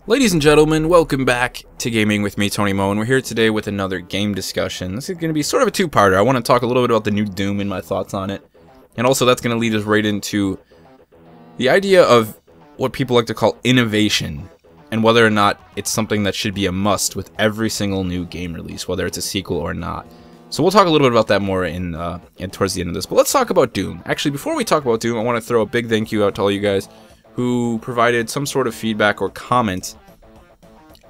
Ladies and gentlemen, welcome back to Gaming with me, Tony Mo, and we're here today with another game discussion. This is going to be sort of a two-parter. I want to talk a little bit about the new Doom and my thoughts on it, and also that's going to lead us right into the idea of what people like to call innovation, and whether or not it's something that should be a must with every single new game release, whether it's a sequel or not. So we'll talk a little bit about that more in towards the end of this, but let's talk about Doom. Actually, before we talk about Doom, I want to throw a big thank you out to all you guys who provided some sort of feedback or comment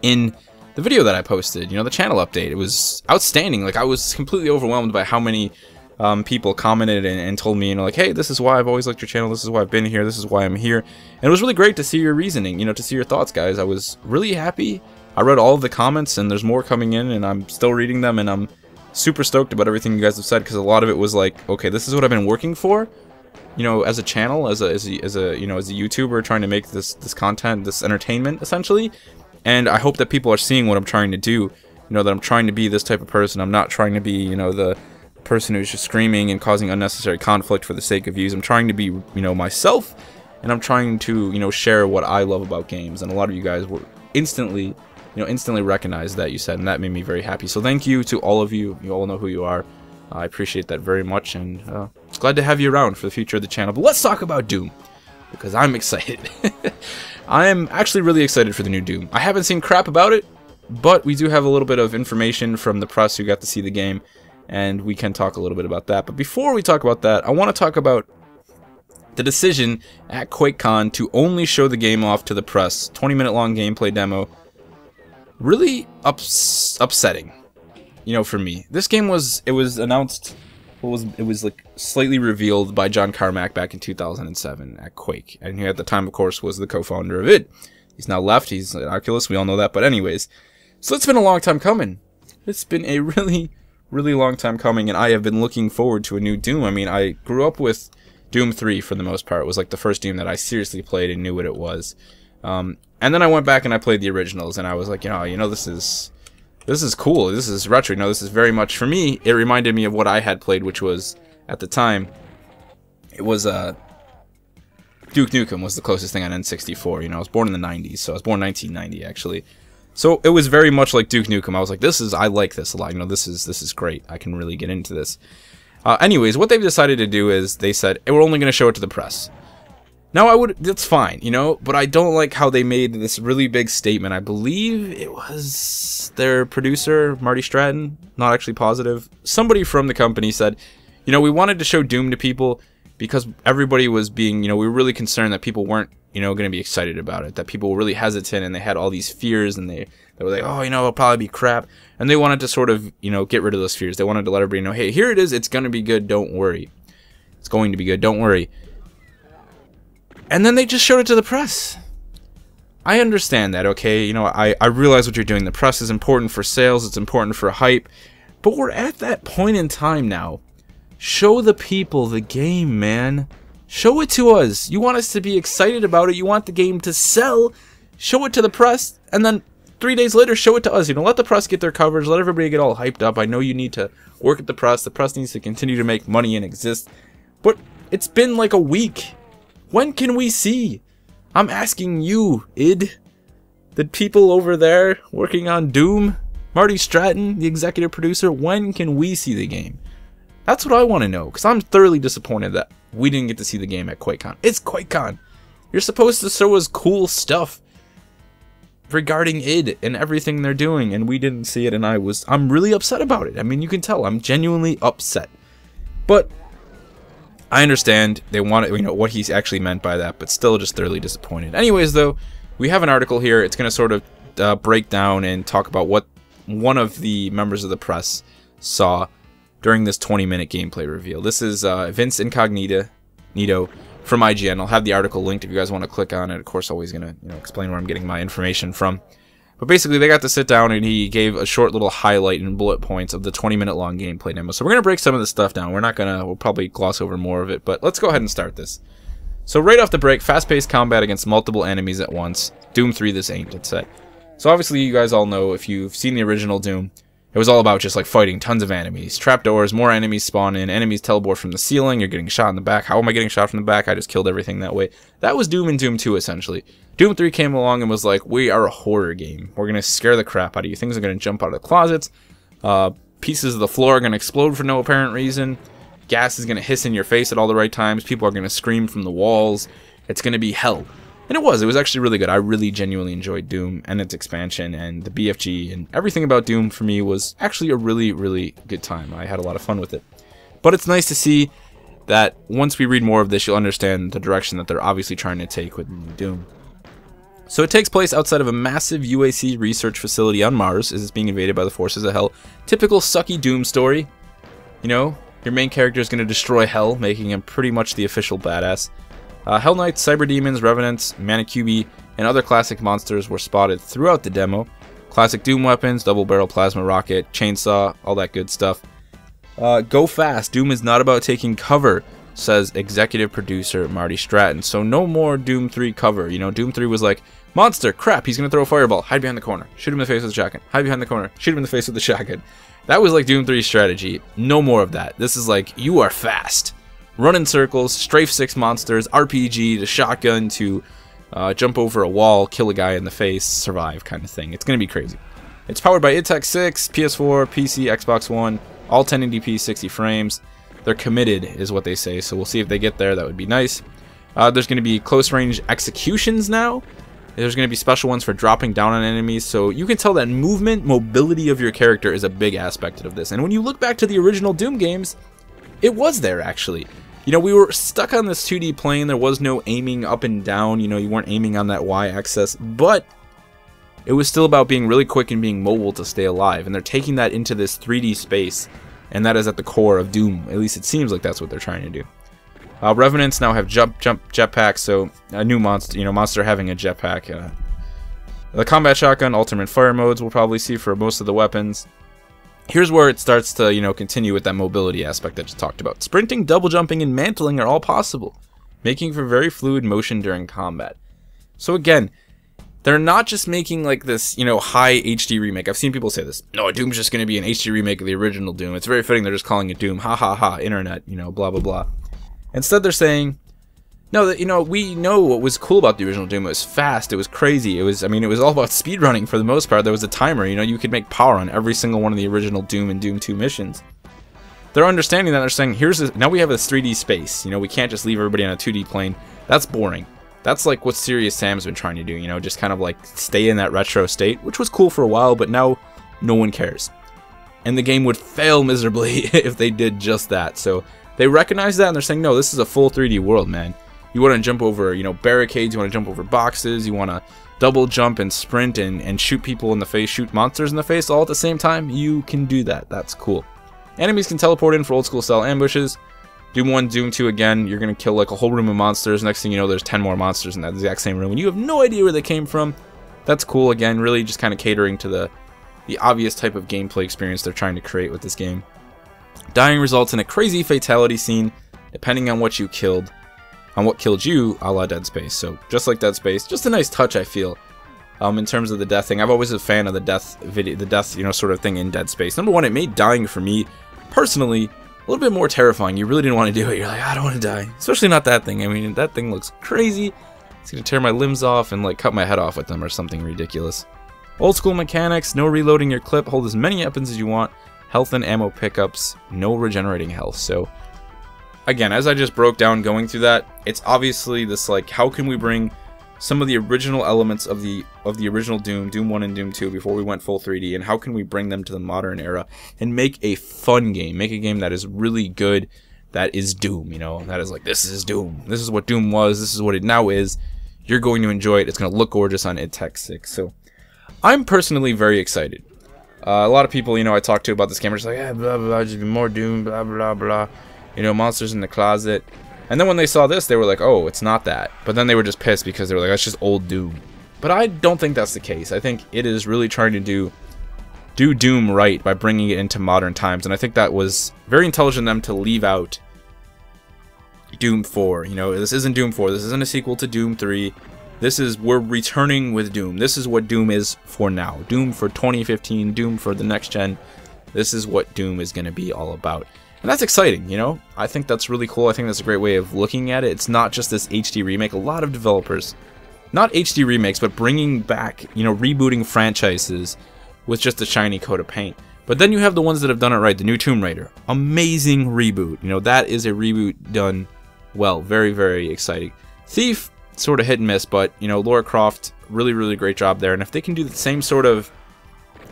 in the video that I posted, the channel update. It was outstanding. Like, I was completely overwhelmed by how many people commented and told me, like, hey, this is why I've always liked your channel, this is why I've been here, this is why I'm here. And it was really great to see your reasoning, to see your thoughts, guys. I was really happy. I read all of the comments, and there's more coming in, and I'm still reading them, and I'm super stoked about everything you guys have said, because a lot of it was like, okay, this is what I've been working for, as a channel, as a YouTuber trying to make this content, this entertainment, essentially. And I hope that people are seeing what I'm trying to do, that I'm trying to be this type of person. I'm not trying to be, the person who's just screaming and causing unnecessary conflict for the sake of views. I'm trying to be, myself, and I'm trying to, share what I love about games. And a lot of you guys were instantly recognized that, you said, and that made me very happy. So thank you to all of you. You all know who you are. I appreciate that very much, and glad to have you around for the future of the channel. But let's talk about Doom, because I'm excited. I am actually really excited for the new Doom. I haven't seen crap about it, but we do have a little bit of information from the press who got to see the game, and we can talk a little bit about that. But before we talk about that, I want to talk about the decision at QuakeCon to only show the game off to the press. 20-minute long gameplay demo. Really upsetting, for me. This game was announced, it was like slightly revealed by John Carmack back in 2007 at Quake, and he at the time, of course, was the co-founder of it. He's now left. He's at Oculus. We all know that. But anyways, so it's been a long time coming. It's been a really long time coming, and I have been looking forward to a new Doom. I mean, I grew up with Doom 3 for the most part. It was like the first Doom that I seriously played and knew what it was. And then I went back and I played the originals, and I was like, this is cool. This is retro. This is very much, for me, it reminded me of what I had played, which was, at the time, it was, Duke Nukem was the closest thing on N64. I was born in the 90s, so I was born in 1990, actually. So it was very much like Duke Nukem. I was like, I like this a lot. this is great. I can really get into this. Anyways, what they've decided to do is, they said, hey, we're only going to show it to the press. Now, that's fine, but I don't like how they made this really big statement. I believe it was their producer, Marty Stratton, not actually positive. Somebody from the company said, we wanted to show Doom to people because everybody was being, we were really concerned that people weren't, going to be excited about it, that people were really hesitant and they had all these fears, and they were like, oh, it'll probably be crap. And they wanted to sort of, get rid of those fears. They wanted to let everybody know, hey, here it is, it's going to be good, don't worry. It's going to be good, don't worry. And then they just showed it to the press. I understand that, okay? I realize what you're doing. The press is important for sales. It's important for hype. But we're at that point in time now. Show the people the game, man. Show it to us. You want us to be excited about it. You want the game to sell. Show it to the press. And then 3 days later, show it to us. Let the press get their coverage. Let everybody get all hyped up. I know you need to work at the press. The press needs to continue to make money and exist. But it's been like a week. When can we see? I'm asking you, id. The people over there working on Doom, Marty Stratton, the executive producer, when can we see the game? That's what I want to know, because I'm thoroughly disappointed that we didn't get to see the game at QuakeCon. It's QuakeCon. You're supposed to show us cool stuff regarding id and everything they're doing, and we didn't see it, and I'm really upset about it. I mean, you can tell I'm genuinely upset. But I understand they want it, what he's actually meant by that, but still just thoroughly disappointed. Anyways, though, we have an article here. It's going to sort of break down and talk about what one of the members of the press saw during this 20-minute gameplay reveal. This is Vince Incognito from IGN. I'll have the article linked if you guys want to click on it. Of course, always going to explain where I'm getting my information from. But basically, they got to sit down, and he gave a short little highlight and bullet points of the 20-minute long gameplay demo. So we're going to break some of this stuff down. We'll probably gloss over more of it, but let's go ahead and start this. So right off the break, fast-paced combat against multiple enemies at once. Doom 3, this ain't, it said. So obviously, you guys all know, if you've seen the original Doom, it was all about just like fighting tons of enemies. Trapdoors, more enemies spawn in, enemies teleport from the ceiling, you're getting shot in the back. How am I getting shot from the back? I just killed everything that way. That was Doom and Doom 2 essentially. Doom 3 came along and was like, we are a horror game. We're going to scare the crap out of you. Things are going to jump out of the closets. Pieces of the floor are going to explode for no apparent reason. Gas is going to hiss in your face at all the right times. People are going to scream from the walls. It's going to be hell. And it was actually really good. I really genuinely enjoyed Doom and its expansion, and the BFG and everything about Doom for me was actually a really, really good time. I had a lot of fun with it. But it's nice to see that once we read more of this, you'll understand the direction that they're obviously trying to take with Doom. So it takes place outside of a massive UAC research facility on Mars as it's being invaded by the forces of hell. Typical sucky Doom story. You know, your main character is going to destroy hell, making him pretty much the official badass. Hell Knights, Cyber Demons, Revenants, Manicubi, and other classic monsters were spotted throughout the demo. Classic Doom weapons, double barrel plasma rocket, chainsaw, all that good stuff. Go fast, Doom is not about taking cover, says executive producer Marty Stratton. So no more Doom 3 cover. You know, Doom 3 was like, monster, crap, he's gonna throw a fireball, hide behind the corner, shoot him in the face with a shotgun, hide behind the corner, shoot him in the face with a shotgun. That was like Doom 3's strategy. No more of that. This is like, you are fast. Run in circles, strafe 6 monsters, RPG to shotgun to jump over a wall, kill a guy in the face, survive kind of thing. It's going to be crazy. It's powered by id Tech 6, PS4, PC, Xbox One, all 1080p, 60 frames. They're committed is what they say, so we'll see if they get there. That would be nice. There's going to be close range executions now. There's going to be special ones for dropping down on enemies, so you can tell that mobility of your character is a big aspect of this. And when you look back to the original Doom games, it was there actually. You know, we were stuck on this 2D plane. There was no aiming up and down. You know, you weren't aiming on that Y-axis. But it was still about being really quick and being mobile to stay alive. And they're taking that into this 3D space. And that is at the core of Doom. At least it seems like that's what they're trying to do. Revenants now have jetpacks. So a new monster, you know, monster having a jetpack. The combat shotgun, alternate fire modes we'll probably see for most of the weapons. Here's where it starts to, you know, continue with that mobility aspect that I just talked about. Sprinting, double jumping, and mantling are all possible, making for very fluid motion during combat. So again, they're not just making like this, you know, high HD remake. I've seen people say this. No, Doom's just going to be an HD remake of the original Doom. It's very fitting they're just calling it Doom. Ha ha ha, internet, you know, blah blah blah. Instead they're saying, no, that, you know, we know what was cool about the original Doom. It was fast, it was crazy, it was, I mean, it was all about speedrunning for the most part. There was a timer, you know, you could make power on every single one of the original Doom and Doom 2 missions. They're understanding that, they're saying, here's this, now we have this 3D space, you know, we can't just leave everybody on a 2D plane. That's boring. That's like what Serious Sam's been trying to do, you know, just kind of like stay in that retro state, which was cool for a while, but now no one cares. And the game would fail miserably if they did just that. So they recognize that and they're saying, no, this is a full 3D world, man. You want to jump over, you know, barricades, you want to jump over boxes, you want to double jump and sprint and shoot people in the face, shoot monsters in the face all at the same time. You can do that. That's cool. Enemies can teleport in for old school style ambushes. Doom 1, Doom 2 again, you're going to kill like a whole room of monsters. Next thing you know, there's 10 more monsters in that exact same room and you have no idea where they came from. That's cool. Again, really just kind of catering to the obvious type of gameplay experience they're trying to create with this game. Dying results in a crazy fatality scene depending on what you killed. On what killed you, a la Dead Space. So just like Dead Space, just a nice touch, I feel. In terms of the death thing, I've always been a fan of the death video, you know, sort of thing in Dead Space. Number one, it made dying for me personally a little bit more terrifying. You really didn't want to do it. You're like, I don't want to die, especially not that thing. I mean, that thing looks crazy. It's gonna tear my limbs off and like cut my head off with them or something ridiculous. Old school mechanics, no reloading your clip, hold as many weapons as you want, health and ammo pickups, no regenerating health. So again, as I just broke down going through that, it's obviously this like, how can we bring some of the original elements of the original Doom, Doom 1 and Doom 2 before we went full 3D, and how can we bring them to the modern era and make a fun game, make a game that is really good, that is Doom, you know, that is like, this is Doom, this is what Doom was, this is what it now is, you're going to enjoy it, it's going to look gorgeous on id Tech 6, so I'm personally very excited. A lot of people, you know, I talked to about this game are just like, yeah, blah, blah, blah, just more Doom, blah, blah, blah. You know, monsters in the closet. And then when they saw this, they were like, oh, it's not that. But then they were just pissed because they were like, that's just old Doom. But I don't think that's the case. I think it is really trying to do Doom right by bringing it into modern times. And I think that was very intelligent of them to leave out Doom 4. You know, this isn't Doom 4. This isn't a sequel to Doom 3. This is, we're returning with Doom. This is what Doom is for now. Doom for 2015, Doom for the next gen. This is what Doom is going to be all about. And that's exciting, you know? I think that's really cool. I think that's a great way of looking at it. It's not just this HD remake. A lot of developers, not HD remakes, but bringing back, you know, rebooting franchises with just a shiny coat of paint. But then you have the ones that have done it right. The new Tomb Raider. Amazing reboot. You know, that is a reboot done well. Very, very exciting. Thief, sort of hit and miss, but, you know, Lara Croft, really, really great job there. And if they can do the same sort of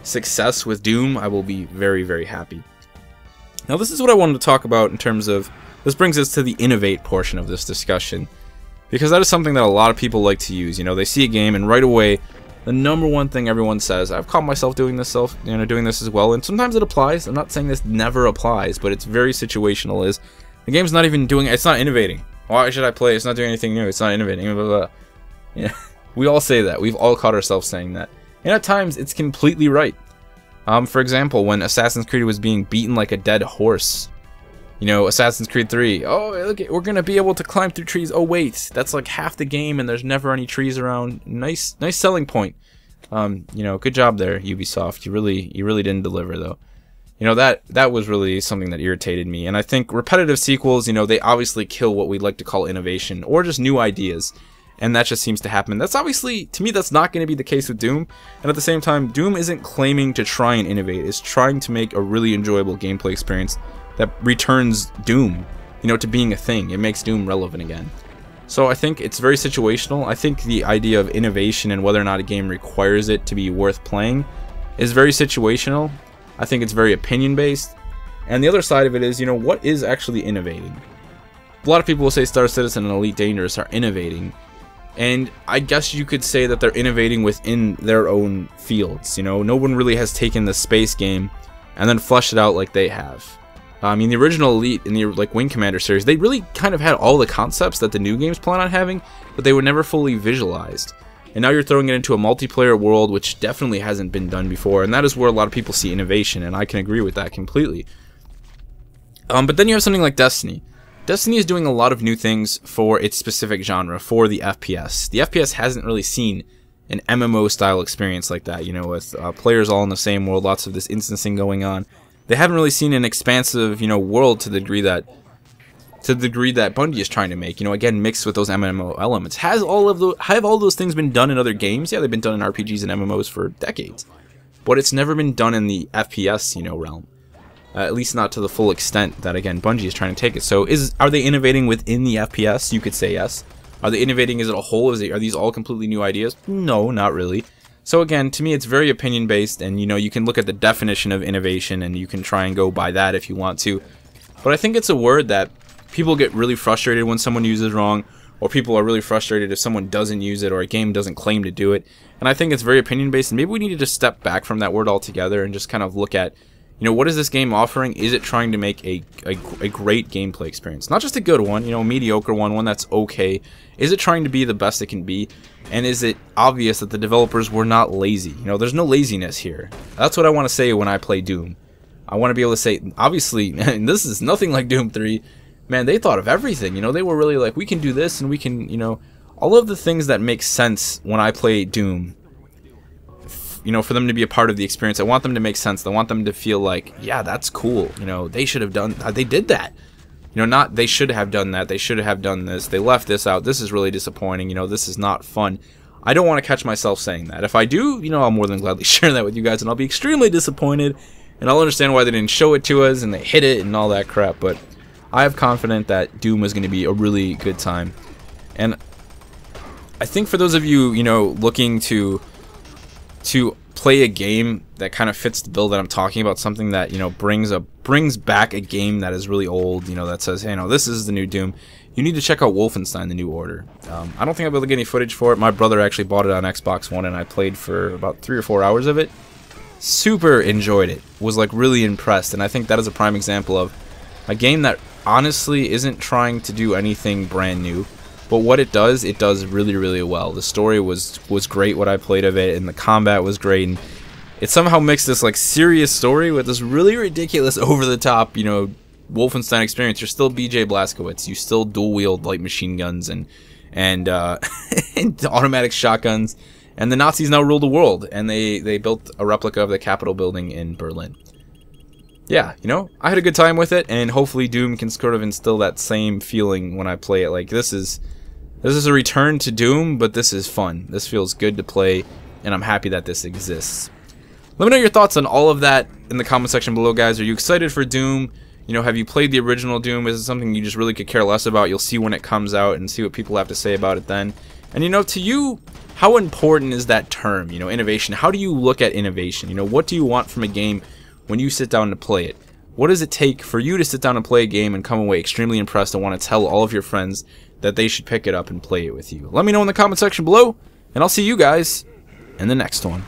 success with Doom, I will be very, very happy. Now, this is what I wanted to talk about in terms of, this brings us to the innovate portion of this discussion, because that is something that a lot of people like to use. You know, they see a game and right away, the number one thing everyone says, I've caught myself doing this doing this as well, and sometimes it applies. I'm not saying this never applies, but it's very situational. Is the game's not even doing, it's not innovating. Why should I play? It's not doing anything new. It's not innovating. Blah, blah, blah. Yeah, we all say that. We've all caught ourselves saying that, and at times it's completely right. For example, when Assassin's Creed was being beaten like a dead horse. You know, Assassin's Creed 3. Oh, look, we're gonna be able to climb through trees. Oh wait, that's like half the game, and there's never any trees around. Nice selling point. You know, good job there, Ubisoft. You really didn't deliver though. You know, that was really something that irritated me. And I think repetitive sequels, you know, they obviously kill what we'd like to call innovation or just new ideas. And that just seems to happen. That's obviously, to me, that's not going to be the case with Doom. And at the same time, Doom isn't claiming to try and innovate. It's trying to make a really enjoyable gameplay experience that returns Doom, you know, to being a thing. It makes Doom relevant again. So I think it's very situational. I think the idea of innovation and whether or not a game requires it to be worth playing is very situational. I think it's very opinion-based. And the other side of it is, you know, what is actually innovating? A lot of people will say Star Citizen and Elite Dangerous are innovating. And I guess you could say that they're innovating within their own fields. You know, no one really has taken the space game and then fleshed it out like they have. I mean, the original Elite in the Wing Commander series, they really kind of had all the concepts that the new games plan on having, but they were never fully visualized. And now you're throwing it into a multiplayer world, which definitely hasn't been done before, and that is where a lot of people see innovation, and I can agree with that completely. But then you have something like Destiny. Destiny is doing a lot of new things for its specific genre, for the FPS. The FPS hasn't really seen an MMO style experience like that, you know, with players all in the same world, lots of this instancing going on. They haven't really seen an expansive, you know, world to the degree that Bungie is trying to make, you know, again, mixed with those MMO elements. Have all those things been done in other games? Yeah, they've been done in RPGs and MMOs for decades. But it's never been done in the FPS, you know, realm. At least not to the full extent that, again, Bungie is trying to take it. So are they innovating within the FPS? You could say yes. Are they innovating as a whole? Are these all completely new ideas? No, not really. So again, to me, it's very opinion-based, and, you know, you can look at the definition of innovation, and you can try and go by that if you want to. But I think it's a word that people get really frustrated when someone uses wrong, or people are really frustrated if someone doesn't use it, or a game doesn't claim to do it. And I think it's very opinion-based, and maybe we need to just step back from that word altogether and just kind of look at, you know, what is this game offering? Is it trying to make a great gameplay experience? Not just a good one, you know, a mediocre one that's okay. Is it trying to be the best it can be? And is it obvious that the developers were not lazy? You know, there's no laziness here. That's what I want to say when I play Doom. I want to be able to say, obviously, and this is nothing like Doom 3. Man, they thought of everything. You know, they were really like, we can do this and we can, you know, all of the things that make sense when I play Doom. You know, for them to be a part of the experience, I want them to make sense. I want them to feel like, yeah, that's cool. You know, they should have done, they did that. You know, not they should have done that. They should have done this. They left this out. This is really disappointing. You know, this is not fun. I don't want to catch myself saying that. If I do, you know, I'll more than gladly share that with you guys, and I'll be extremely disappointed, and I'll understand why they didn't show it to us and they hid it and all that crap. But I have confidence that Doom is going to be a really good time. And I think for those of you, you know, looking to play a game that kind of fits the bill that I'm talking about, something that, you know, brings back a game that is really old, you know, that says, hey, no, this is the new Doom, you need to check out Wolfenstein: The New Order. I don't think I'll be able to get any footage for it. My brother actually bought it on Xbox One, and I played for about 3 or 4 hours of it. Super enjoyed it. Was like really impressed, and I think that is a prime example of a game that honestly isn't trying to do anything brand new. But what it does really, really well. The story was great, what I played of it, and the combat was great. And it somehow mixed this like serious story with this really ridiculous, over-the-top, you know, Wolfenstein experience. You're still BJ Blazkowicz. You still dual-wield light machine guns and and automatic shotguns. And the Nazis now rule the world, and they built a replica of the Capitol building in Berlin. yeah, you know, I had a good time with it, and hopefully Doom can sort of instill that same feeling when I play it. Like, this is a return to Doom, but this is fun. This feels good to play, and I'm happy that this exists. Let me know your thoughts on all of that in the comment section below, guys. Are you excited for Doom? You know, have you played the original Doom? Is it something you just really could care less about? You'll see when it comes out and see what people have to say about it then. And, you know, to you, how important is that term, you know, innovation? How do you look at innovation? You know, what do you want from a game when you sit down to play it? What does it take for you to sit down and play a game and come away extremely impressed and want to tell all of your friends that they should pick it up and play it with you? Let me know in the comment section below, and I'll see you guys in the next one.